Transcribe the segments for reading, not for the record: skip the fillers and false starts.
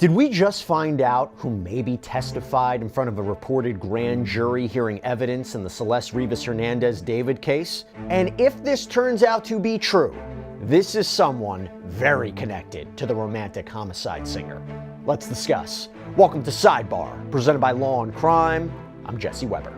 Did we just find out who maybe testified in front of a reported grand jury hearing evidence in the Celeste Rivas Hernandez David case? And if this turns out to be true, this is someone very connected to the romantic homicide singer. Let's discuss. Welcome to Sidebar, presented by Law&Crime. I'm Jesse Weber.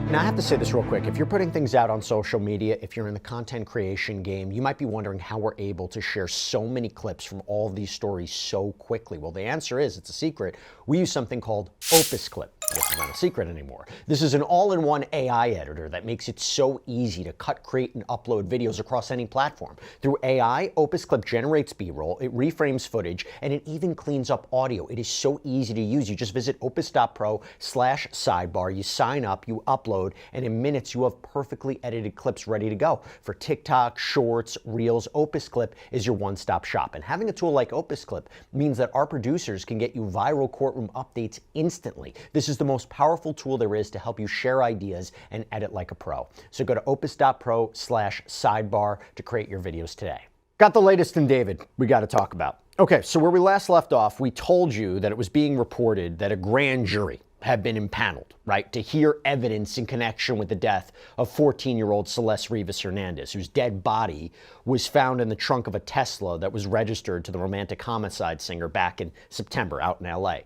Now, I have to say this real quick. If you're putting things out on social media, if you're in the content creation game, you might be wondering how we're able to share so many clips from all of these stories so quickly. Well, the answer is it's a secret. We use something called Opus Clip. This is not a secret anymore. This is an all-in-one AI editor that makes it so easy to cut, create, and upload videos across any platform. Through AI, Opus Clip generates B-roll, it reframes footage, and it even cleans up audio. It is so easy to use. You just visit opus.pro/sidebar, you sign up, you upload, and in minutes you have perfectly edited clips ready to go. For TikTok, Shorts, Reels, Opus Clip is your one-stop shop. And having a tool like Opus Clip means that our producers can get you viral courtroom updates instantly. This is the most powerful tool there is to help you share ideas and edit like a pro. So go to opus.pro/sidebar to create your videos today. Got the latest in David we got to talk about. Okay, so where we last left off, we told you that it was being reported that a grand jury had been impaneled, right, to hear evidence in connection with the death of 14-year-old Celeste Rivas Hernandez, whose dead body was found in the trunk of a Tesla that was registered to the romantic homicide singer back in September out in LA.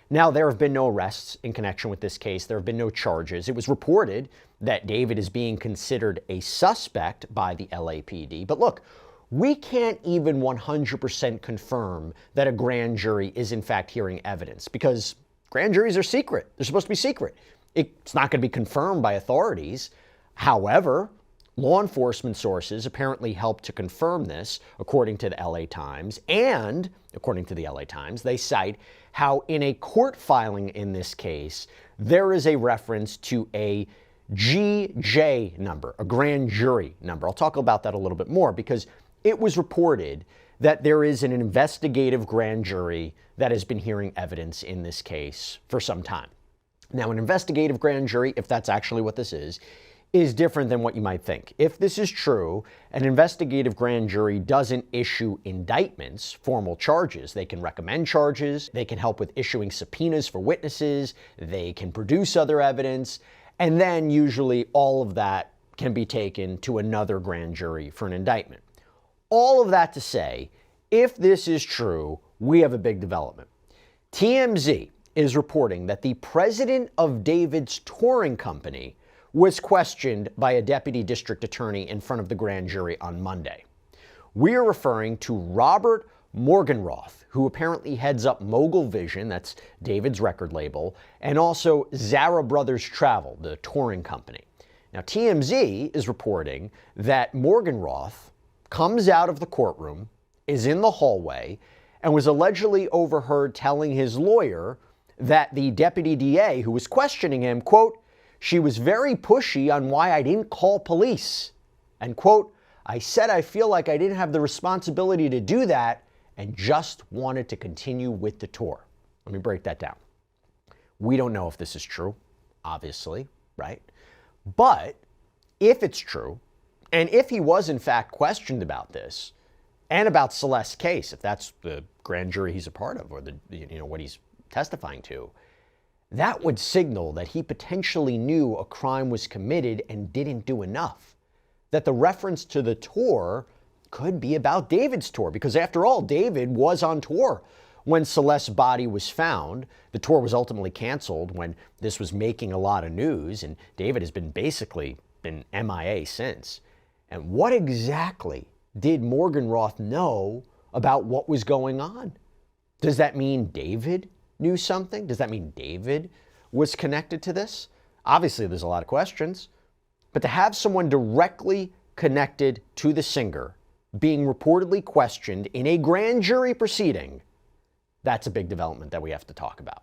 Now, there have been no arrests in connection with this case. There have been no charges. It was reported that David is being considered a suspect by the LAPD. But look, we can't even 100% confirm that a grand jury is in fact hearing evidence because grand juries are secret. They're supposed to be secret. It's not going to be confirmed by authorities. However, law enforcement sources apparently helped to confirm this, according to the LA Times. And according to the LA Times, they cite how in a court filing in this case, there is a reference to a GJ number, a grand jury number. I'll talk about that a little bit more because it was reported that there is an investigative grand jury that has been hearing evidence in this case for some time. Now, an investigative grand jury, if that's actually what this is different than what you might think. If this is true, an investigative grand jury doesn't issue indictments, formal charges. They can recommend charges, they can help with issuing subpoenas for witnesses, they can produce other evidence, and then usually all of that can be taken to another grand jury for an indictment. All of that to say, if this is true, we have a big development. TMZ is reporting that the president of David's touring company was questioned by a deputy district attorney in front of the grand jury on Monday. We are referring to Robert Morgenroth, who apparently heads up Mogul Vision, that's David's record label, and also Zara Brothers Travel, the touring company. Now, TMZ is reporting that Morgenroth comes out of the courtroom, is in the hallway, and was allegedly overheard telling his lawyer that the deputy DA who was questioning him, quote, "She was very pushy on why I didn't call police," and quote, "I said I feel like I didn't have the responsibility to do that and just wanted to continue with the tour." Let me break that down. We don't know if this is true, obviously, right? But if it's true, and if he was in fact questioned about this and about Celeste's case, if that's the grand jury he's a part of or what he's testifying to, that would signal that he potentially knew a crime was committed and didn't do enough. That the reference to the tour could be about David's tour, because after all, David was on tour when Celeste's body was found. The tour was ultimately canceled when this was making a lot of news, and David has been MIA since. And what exactly did Morgenroth know about what was going on? Does that mean David knew something? Does that mean David was connected to this? Obviously, there's a lot of questions. But to have someone directly connected to the singer being reportedly questioned in a grand jury proceeding, that's a big development that we have to talk about.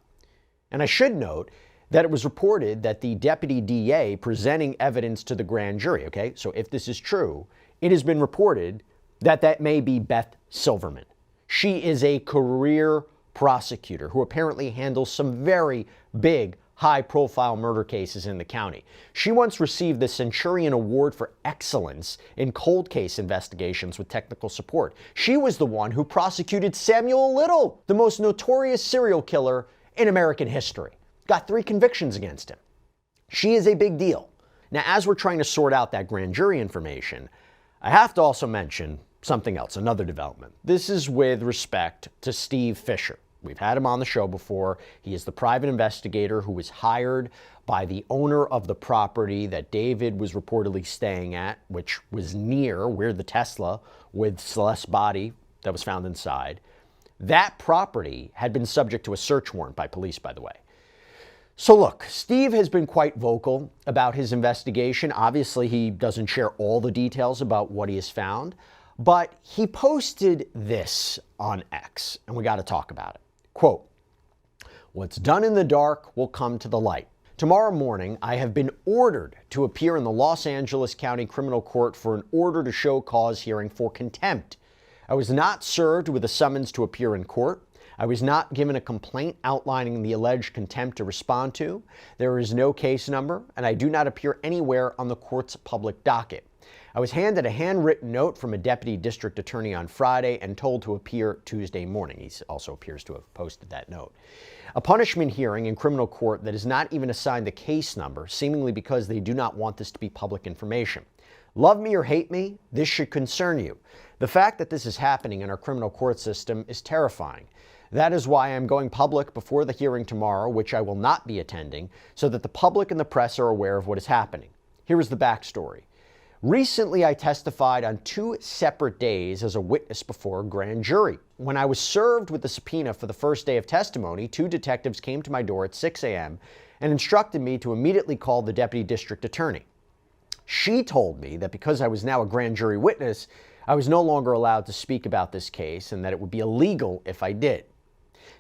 And I should note that it was reported that the deputy DA presenting evidence to the grand jury, okay? So if this is true, it has been reported that that may be Beth Silverman. She is a career prosecutor who apparently handles some very big high-profile murder cases in the county. She once received the Centurion Award for Excellence in cold case investigations with technical support. She was the one who prosecuted Samuel Little, the most notorious serial killer in American history. Got 3 convictions against him. She is a big deal. Now, as we're trying to sort out that grand jury information, I have to also mention something else, another development. This is with respect to Steve Fisher. We've had him on the show before. He is the private investigator who was hired by the owner of the property that David was reportedly staying at, which was near where the Tesla with Celeste's body that was found inside. That property had been subject to a search warrant by police, by the way. So look, Steve has been quite vocal about his investigation. Obviously, he doesn't share all the details about what he has found, but he posted this on X, and we got to talk about it. Quote, "What's done in the dark will come to the light. Tomorrow morning, I have been ordered to appear in the Los Angeles County Criminal Court for an order to show cause hearing for contempt. I was not served with a summons to appear in court. I was not given a complaint outlining the alleged contempt to respond to. There is no case number, and I do not appear anywhere on the court's public docket. I was handed a handwritten note from a deputy district attorney on Friday and told to appear Tuesday morning." He also appears to have posted that note. "A punishment hearing in criminal court that is not even assigned the case number, seemingly because they do not want this to be public information. Love me or hate me, this should concern you. The fact that this is happening in our criminal court system is terrifying. That is why I'm going public before the hearing tomorrow, which I will not be attending, so that the public and the press are aware of what is happening. Here is the backstory. Recently, I testified on 2 separate days as a witness before a grand jury. When I was served with the subpoena for the first day of testimony, 2 detectives came to my door at 6 a.m. and instructed me to immediately call the deputy district attorney. She told me that because I was now a grand jury witness, I was no longer allowed to speak about this case and that it would be illegal if I did.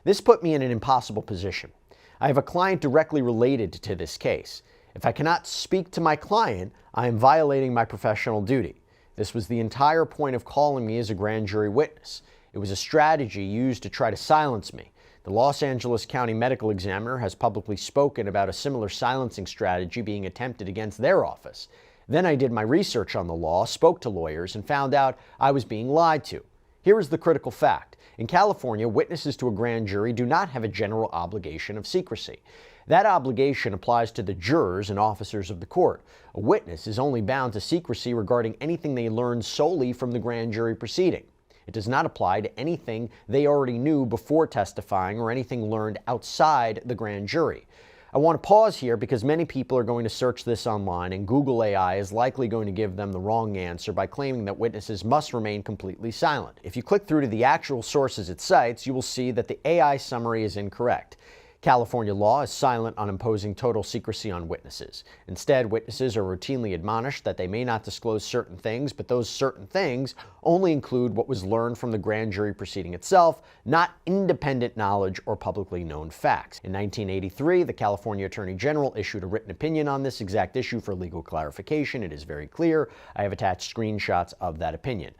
This put me in an impossible position. I have a client directly related to this case. If I cannot speak to my client, I am violating my professional duty. This was the entire point of calling me as a grand jury witness. It was a strategy used to try to silence me. The Los Angeles County Medical Examiner has publicly spoken about a similar silencing strategy being attempted against their office. Then I did my research on the law, spoke to lawyers, and found out I was being lied to. Here is the critical fact. In California, witnesses to a grand jury do not have a general obligation of secrecy. That obligation applies to the jurors and officers of the court. A witness is only bound to secrecy regarding anything they learn solely from the grand jury proceeding. It does not apply to anything they already knew before testifying or anything learned outside the grand jury. I want to pause here because many people are going to search this online, and Google AI is likely going to give them the wrong answer by claiming that witnesses must remain completely silent. If you click through to the actual sources it cites, you will see that the AI summary is incorrect. California law is silent on imposing total secrecy on witnesses. Instead, witnesses are routinely admonished that they may not disclose certain things, but those certain things only include what was learned from the grand jury proceeding itself, not independent knowledge or publicly known facts. In 1983, the California Attorney General issued a written opinion on this exact issue for legal clarification. It is very clear. I have attached screenshots of that opinion.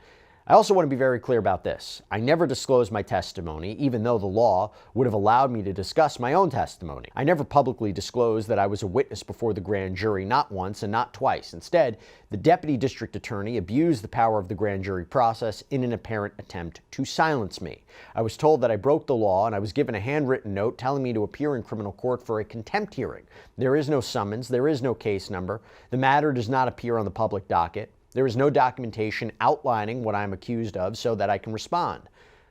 I also want to be very clear about this. I never disclosed my testimony, even though the law would have allowed me to discuss my own testimony. I never publicly disclosed that I was a witness before the grand jury, not once and not twice. Instead, the deputy district attorney abused the power of the grand jury process in an apparent attempt to silence me. I was told that I broke the law, and I was given a handwritten note telling me to appear in criminal court for a contempt hearing. There is no summons, there is no case number. The matter does not appear on the public docket. There is no documentation outlining what I am accused of so that I can respond.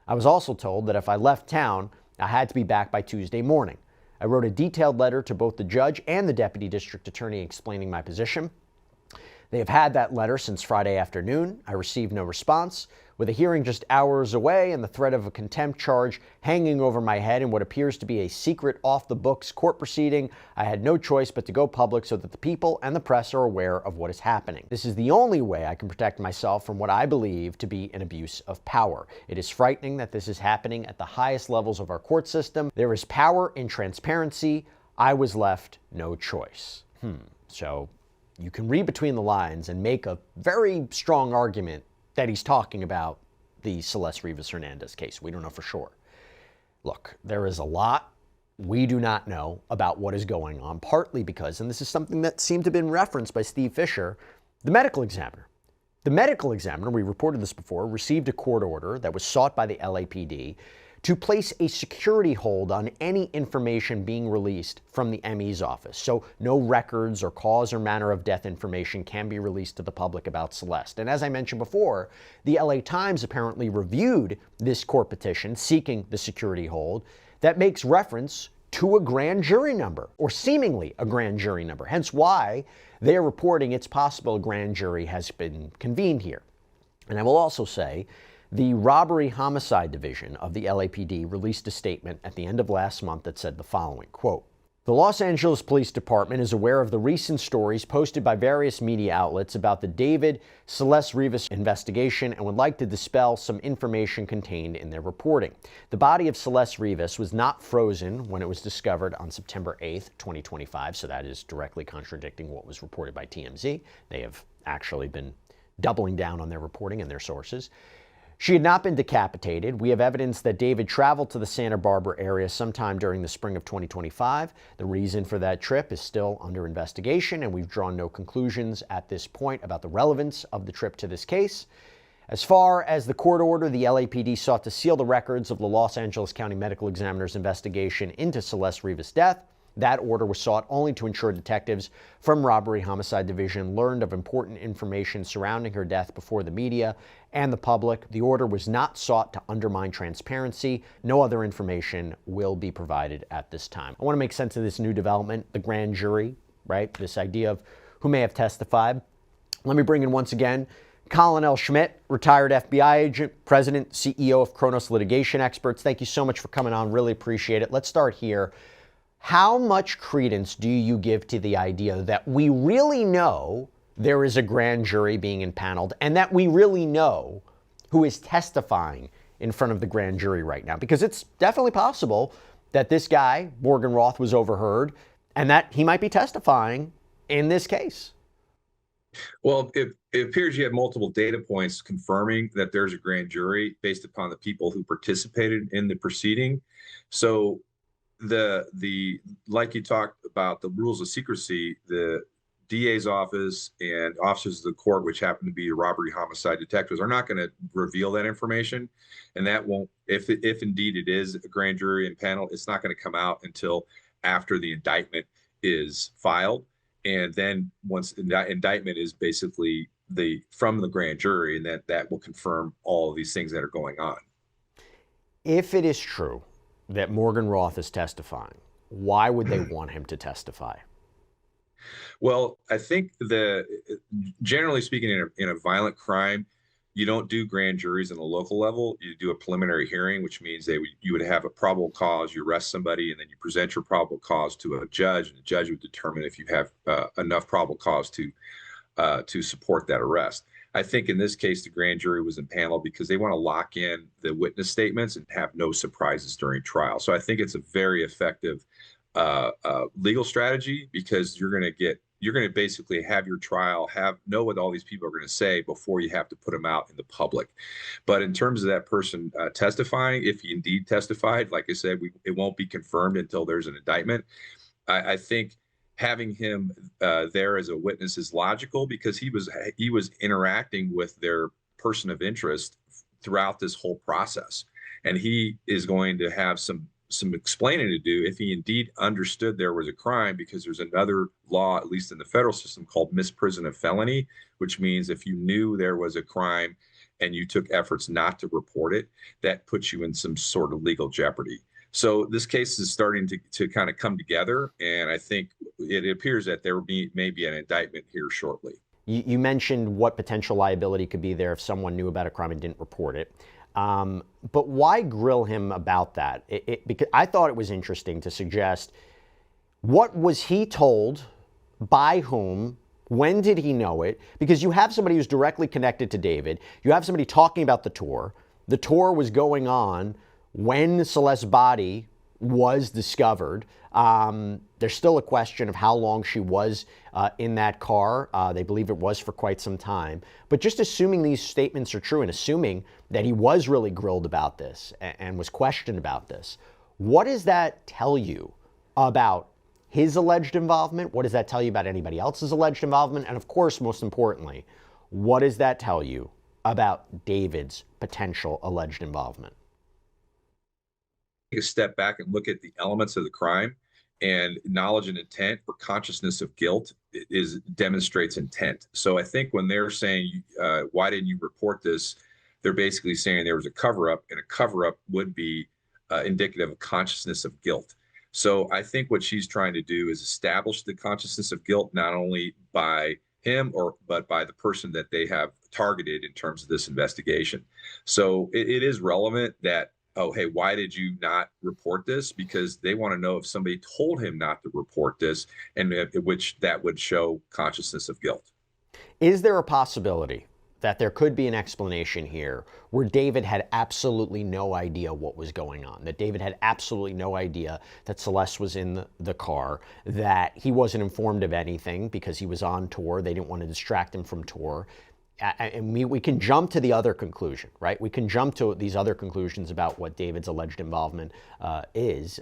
I was also told that if I left town, I had to be back by Tuesday morning. I wrote a detailed letter to both the judge and the deputy district attorney explaining my position. They have had that letter since Friday afternoon. I received no response. With a hearing just hours away and the threat of a contempt charge hanging over my head in what appears to be a secret off-the-books court proceeding, I had no choice but to go public so that the people and the press are aware of what is happening. This is the only way I can protect myself from what I believe to be an abuse of power. It is frightening that this is happening at the highest levels of our court system. There is power in transparency. I was left no choice. So you can read between the lines and make a very strong argument that he's talking about the Celeste Rivas Hernandez case. We don't know for sure. Look, there is a lot We do not know about what is going on, partly because, and this is something that seemed to have been referenced by Steve Fisher, the medical examiner. The medical examiner, we reported this before, received a court order that was sought by the LAPD to place a security hold on any information being released from the ME's office. So no records or cause or manner of death information can be released to the public about Celeste. And as I mentioned before, the LA Times apparently reviewed this court petition seeking the security hold that makes reference to a grand jury number, or seemingly a grand jury number. Hence why they're reporting it's possible a grand jury has been convened here. And I will also say, the Robbery Homicide Division of the LAPD released a statement at the end of last month that said the following, quote, "The Los Angeles Police Department is aware of the recent stories posted by various media outlets about the David Celeste Rivas investigation and would like to dispel some information contained in their reporting. The body of Celeste Rivas was not frozen when it was discovered on September 8th, 2025, so that is directly contradicting what was reported by TMZ. They have actually been doubling down on their reporting and their sources. She had not been decapitated. We have evidence that David traveled to the Santa Barbara area sometime during the spring of 2025. The reason for that trip is still under investigation, and we've drawn no conclusions at this point about the relevance of the trip to this case. As far as the court order, the LAPD sought to seal the records of the Los Angeles County Medical Examiner's investigation into Celeste Rivas' death. That order was sought only to ensure detectives from Robbery Homicide Division learned of important information surrounding her death before the media and the public. The order was not sought to undermine transparency. No other information will be provided at this time." I want to make sense of this new development, the grand jury, right? This idea of who may have testified. Let me bring in once again Colin L. Schmitt, retired FBI agent, president, CEO of Kronos Litigation Experts. Thank you so much for coming on. Really appreciate it. Let's start here. How much credence do you give to the idea that we really know there is a grand jury being impaneled and that we really know who is testifying in front of the grand jury right now? Because it's definitely possible that this guy, Morgan Roth, was overheard and that he might be testifying in this case. Well, it appears you have multiple data points confirming that there's a grand jury based upon the people who participated in the proceeding. So like you talked about the rules of secrecy, the DA's office and officers of the court, which happen to be robbery homicide detectives, are not going to reveal that information. And that won't, if indeed it is a grand jury and panel, it's not going to come out until after the indictment is filed. And then once that indictment is basically from the grand jury, and that will confirm all of these things that are going on. If it is true that Morgan Roth is testifying, why would they want him to testify? Well, I think generally speaking, in a violent crime, you don't do grand juries on the local level. You do a preliminary hearing, which means you would have a probable cause. You arrest somebody, and then you present your probable cause to a judge, and the judge would determine if you have enough probable cause to support that arrest. I think in this case, the grand jury was impaneled because they want to lock in the witness statements and have no surprises during trial. So I think it's a very effective legal strategy, because you're going to basically have your trial, know what all these people are going to say before you have to put them out in the public. But in terms of that person testifying, if he indeed testified, like I said, it won't be confirmed until there's an indictment. I think having him there as a witness is logical, because he was interacting with their person of interest throughout this whole process, and he is going to have some explaining to do if he indeed understood there was a crime, because there's another law, at least in the federal system, called misprision of felony, which means if you knew there was a crime and you took efforts not to report it, that puts you in some sort of legal jeopardy. So this case is starting to kind of come together, and I think it appears that there may be an indictment here shortly. You mentioned what potential liability could be there if someone knew about a crime and didn't report it. But why grill him about that? Because I thought it was interesting to suggest, what was he told, by whom, when did he know it? Because you have somebody who's directly connected to David. You have somebody talking about the tour. The tour was going on when Celeste's body was discovered. There's still a question of how long she was in that car. They believe it was for quite some time. But just assuming these statements are true, and assuming that he was really grilled about this and was questioned about this, What does that tell you about his alleged involvement? What does that tell you about anybody else's alleged involvement? And of course, most importantly, what does that tell you about David's potential alleged involvement? Take a step back and look at the elements of the crime, and knowledge and intent or consciousness of guilt demonstrates intent. So I think when they're saying, why didn't you report this? They're basically saying there was a cover up, and a cover up would be indicative of consciousness of guilt. So I think what she's trying to do is establish the consciousness of guilt, not only by him but by the person that they have targeted in terms of this investigation. So it is relevant that, oh, hey, why did you not report this? Because they want to know if somebody told him not to report this, and which that would show consciousness of guilt. Is there a possibility that there could be an explanation here where David had absolutely no idea what was going on, that David had absolutely no idea that Celeste was in the car, that he wasn't informed of anything because he was on tour, they didn't want to distract him from tour? And we can jump to the other conclusion, right? We can jump to these other conclusions about what David's alleged involvement is.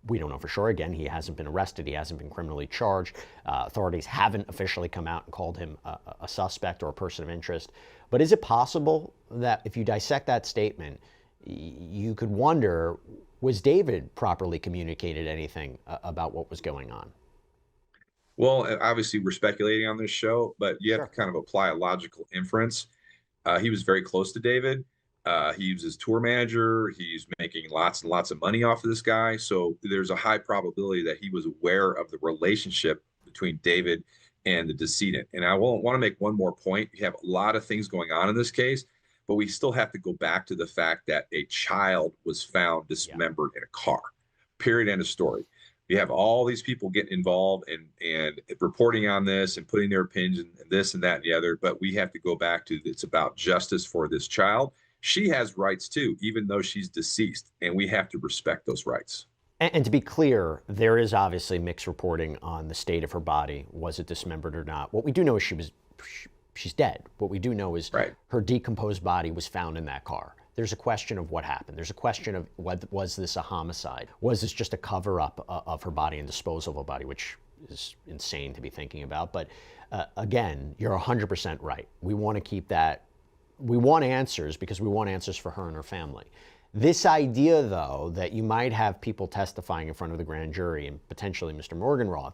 We don't know for sure. Again, he hasn't been arrested. He hasn't been criminally charged. Authorities haven't officially come out and called him a suspect or a person of interest. But is it possible that if you dissect that statement, you could wonder, was David properly communicated anything about what was going on? Well, obviously, we're speculating on this show, but you have Sure. to kind of apply a logical inference. He was very close to David. He was his tour manager. He's making lots and lots of money off of this guy. So there's a high probability that he was aware of the relationship between David and the decedent. And I want to make one more point. You have a lot of things going on in this case, but we still have to go back to the fact that a child was found dismembered in a car. Period. End of story. You have all these people getting involved and reporting on this and putting their opinions and this and that and the other. But we have to go back to, it's about justice for this child. She has rights too, even though she's deceased, and we have to respect those rights. And to be clear, there is obviously mixed reporting on the state of her body. Was it dismembered or not? What we do know is she's dead. What we do know is her decomposed body was found in that car. There's a question of what happened. There's a question of, was this a homicide? Was this just a cover-up of her body and disposal of her body, which is insane to be thinking about. But again, you're 100% right. We want to keep that. We want answers because we want answers for her and her family. This idea, though, that you might have people testifying in front of the grand jury and potentially Mr. Morgenroth,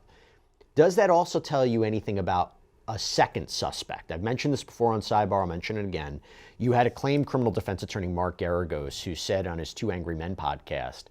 does that also tell you anything about a second suspect? I've mentioned this before on Sidebar. I'll mention it again. You had acclaimed criminal defense attorney Mark Garagos, who said on his Two Angry Men podcast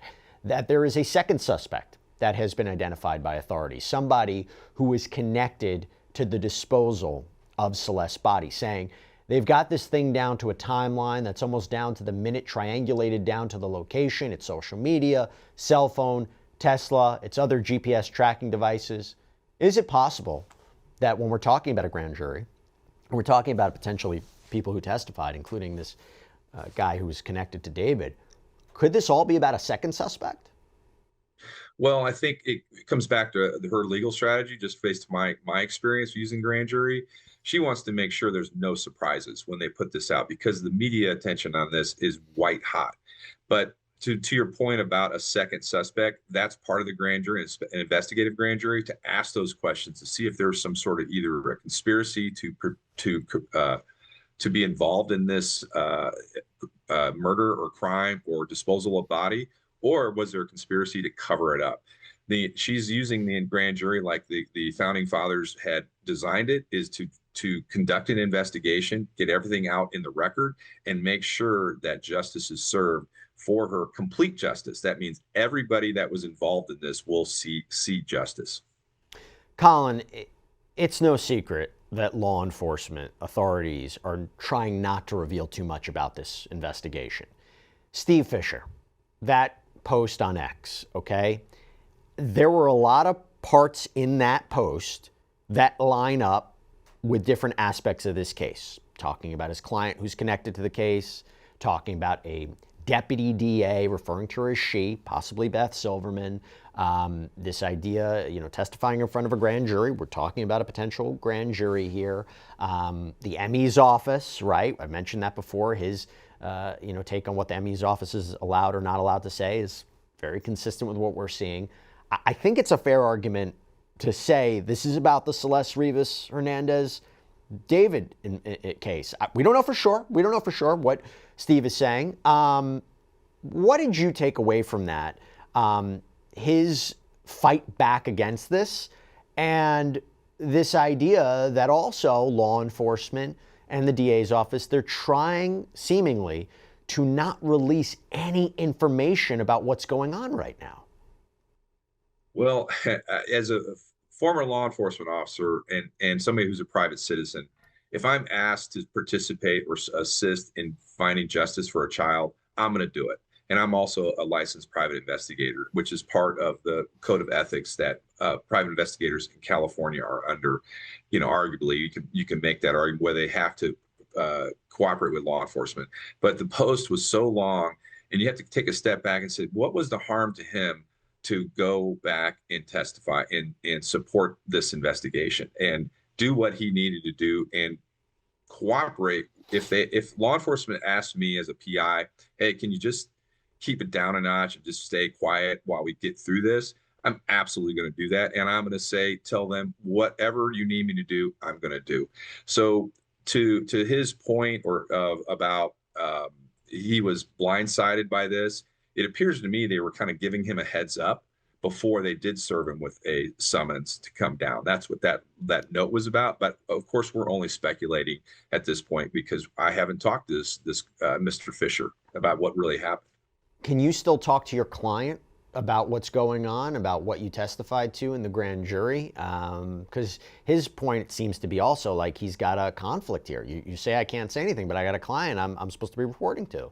that there is a second suspect that has been identified by authorities, somebody who is connected to the disposal of Celeste's body, saying they've got this thing down to a timeline that's almost down to the minute, triangulated down to the location. It's social media, cell phone, Tesla, it's other GPS tracking devices. Is it possible that when we're talking about a grand jury, and we're talking about potentially people who testified, including this guy who was connected to David, could this all be about a second suspect? Well, I think it comes back to her legal strategy, just based on my experience using grand jury. She wants to make sure there's no surprises when they put this out, because the media attention on this is white hot. But to your point about a second suspect, that's part of the grand jury, an investigative grand jury, to ask those questions to see if there's some sort of either a conspiracy to be involved in this murder or crime or disposal of body, or was there a conspiracy to cover it up? She's using the grand jury like the founding fathers had designed it, is to conduct an investigation, get everything out in the record, and make sure that justice is served for her, complete justice. That means everybody that was involved in this will see justice. Colin, it's no secret that law enforcement authorities are trying not to reveal too much about this investigation. Steve Fisher, that post on X, okay? There were a lot of parts in that post that line up with different aspects of this case, talking about his client who's connected to the case, talking about a deputy DA, referring to her as she, possibly Beth Silverman, this idea, testifying in front of a grand jury. We're talking about a potential grand jury here. The ME's office, right? I mentioned that before. His, take on what the ME's office is allowed or not allowed to say is very consistent with what we're seeing. I think it's a fair argument to say this is about the Celeste Rivas Hernandez David case. We don't know for sure. We don't know for sure what Steve is saying. What did you take away from that? His fight back against this, and this idea that also law enforcement and the DA's office, they're trying seemingly to not release any information about what's going on right now. Well, as a former law enforcement officer and somebody who's a private citizen, if I'm asked to participate or assist in finding justice for a child, I'm going to do it. And I'm also a licensed private investigator, which is part of the code of ethics that private investigators in California are under. You know, arguably, you can make that argument where they have to cooperate with law enforcement. But the post was so long, and you have to take a step back and say, what was the harm to him to go back and testify and support this investigation and do what he needed to do and cooperate? If law enforcement asked me as a PI, hey, can you just keep it down a notch and just stay quiet while we get through this, I'm absolutely going to do that. And I'm going to say, tell them whatever you need me to do, I'm going to do. So to his point about he was blindsided by this, it appears to me they were kind of giving him a heads up before they did serve him with a summons to come down. That's what that note was about. But of course, we're only speculating at this point because I haven't talked to this Mr. Fisher about what really happened. Can you still talk to your client about what's going on, about what you testified to in the grand jury? Because his point seems to be also like he's got a conflict here. You say I can't say anything, but I got a client I'm supposed to be reporting to.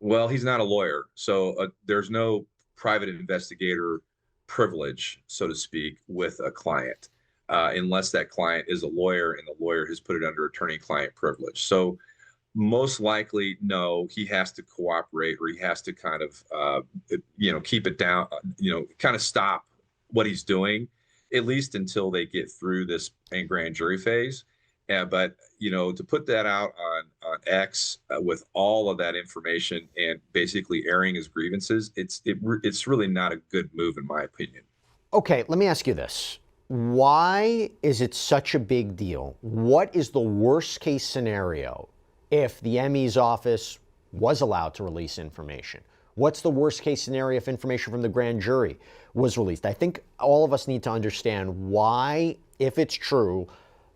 Well, he's not a lawyer, so there's no private investigator privilege, so to speak, with a client, unless that client is a lawyer and the lawyer has put it under attorney-client privilege. So most likely, no, he has to cooperate, or he has to kind of, keep it down, kind of stop what he's doing, at least until they get through this grand jury phase. But to put that out on X with all of that information and basically airing his grievances, it's really not a good move in my opinion. Okay, let me ask you this. Why is it such a big deal? What is the worst case scenario if the ME's office was allowed to release information? What's the worst case scenario if information from the grand jury was released? I think all of us need to understand why, if it's true,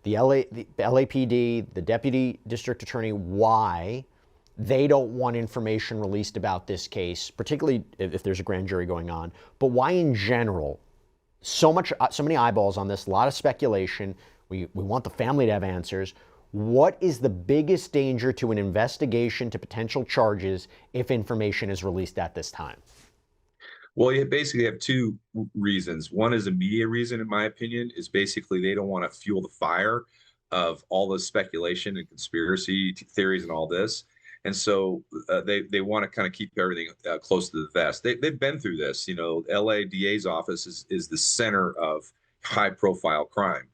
the LAPD, the deputy district attorney, why they don't want information released about this case, particularly if there's a grand jury going on, but why in general, so many eyeballs on this, a lot of speculation. We want the family to have answers. What is the biggest danger to an investigation, to potential charges, if information is released at this time? Well, you basically have two reasons. One is a media reason, in my opinion, is basically they don't want to fuel the fire of all the speculation and conspiracy theories and all this. And so they want to kind of keep everything close to the vest. They've been through this. LA DA's office is the center of high profile crime.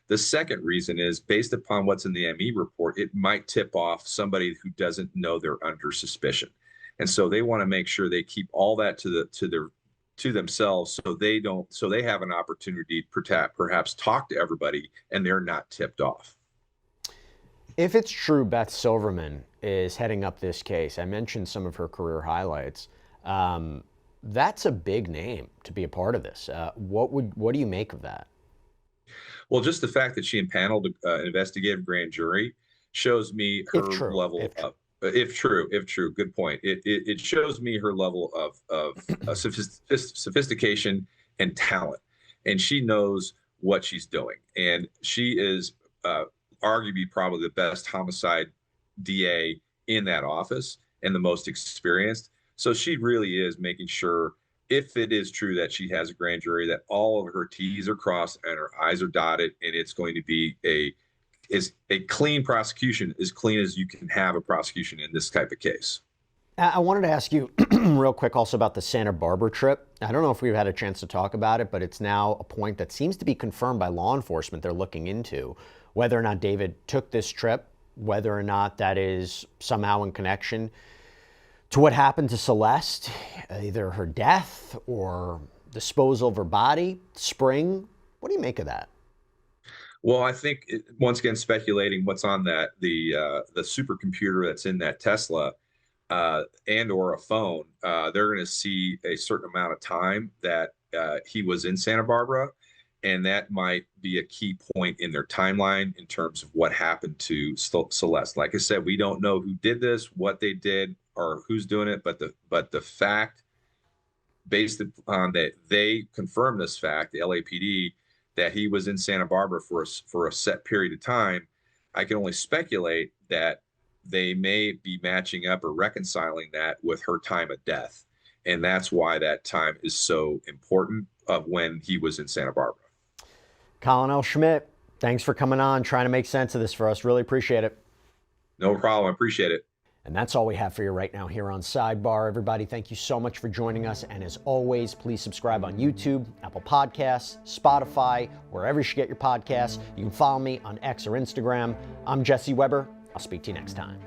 The second reason is based upon what's in the ME report, it might tip off somebody who doesn't know they're under suspicion. And so they want to make sure they keep all that to themselves, so they have an opportunity to perhaps talk to everybody and they're not tipped off. If it's true Beth Silverman is heading up this case, I mentioned some of her career highlights. That's a big name to be a part of this. What do you make of that? Well, just the fact that she impaneled an investigative grand jury shows me her level of, if true, good point. It shows me her level of sophistication and talent, and she knows what she's doing. And she is arguably probably the best homicide DA in that office and the most experienced. So she really is making sure, if it is true that she has a grand jury, that all of her T's are crossed and her I's are dotted, and it's going to be a clean prosecution, as clean as you can have a prosecution in this type of case. I wanted to ask you real quick also about the Santa Barbara trip. I don't know if we've had a chance to talk about it, but it's now a point that seems to be confirmed by law enforcement they're looking into, whether or not David took this trip, whether or not that is somehow in connection to what happened to Celeste, either her death or disposal of her body, spring. What do you make of that? Well, I think once again, speculating what's on the supercomputer that's in that Tesla, and or a phone, they're going to see a certain amount of time that he was in Santa Barbara, and that might be a key point in their timeline in terms of what happened to Celeste. Like I said, we don't know who did this, what they did, or who's doing it, but the fact, based upon that, they confirmed this fact, the LAPD, that he was in Santa Barbara for a set period of time. I can only speculate that they may be matching up or reconciling that with her time of death. And that's why that time is so important of when he was in Santa Barbara. Colin L. Schmitt, thanks for coming on, trying to make sense of this for us. Really appreciate it. No problem. I appreciate it. And that's all we have for you right now here on Sidebar. Everybody, thank you so much for joining us. And as always, please subscribe on YouTube, Apple Podcasts, Spotify, wherever you should get your podcasts. You can follow me on X or Instagram. I'm Jesse Weber. I'll speak to you next time.